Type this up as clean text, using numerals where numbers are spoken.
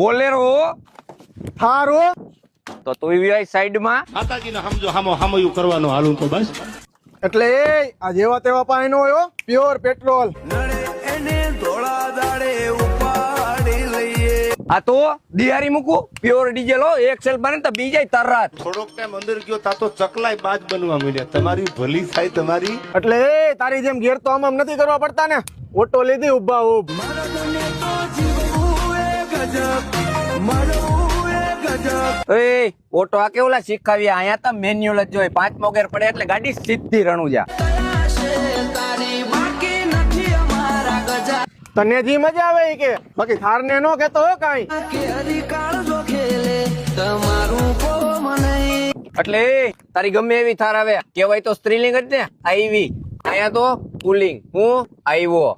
Bolero થારો તો તું એવી સાઈડ માં માતાજીને સમજો હામો હામયું કરવાનો હાલું તો બસ. એટલે એ આ જેવા તેવા પાણી નો હોય પ્યોર પેટ્રોલ. આ તો દિહારી મૂકું પ્યોર ડીઝલ હો એક સેલ બને તો બીજાય તરત. થોડોક ટાઈમ અંદર ગયો તા તો ચકલાય બાજ બનવા માંડ્યા. તમારી ભલી થાય તમારી. એટલે એ તારી જેમ ઘેર તો આમ નથી કરવા પડતા ને. ઓટો લીધી ઉભા ઉભ. એ ઓટો આ કેવલા શીખાવ્યા અહીંયા તો મેન્યુઅલ જ જોઈએ 5મો ગેર પડે એટલે ગાડી સીધી રણુજા. તને જી મજા આવે ઈ કે બાકી થાર ને નો કેતો હો કાઈ. એટલે તારી ગમે એવી થાર આવે કેવાય તો સ્ત્રીલિંગ જ ને આવી. અહીંયા તો પુલિંગ હું આવ્યો.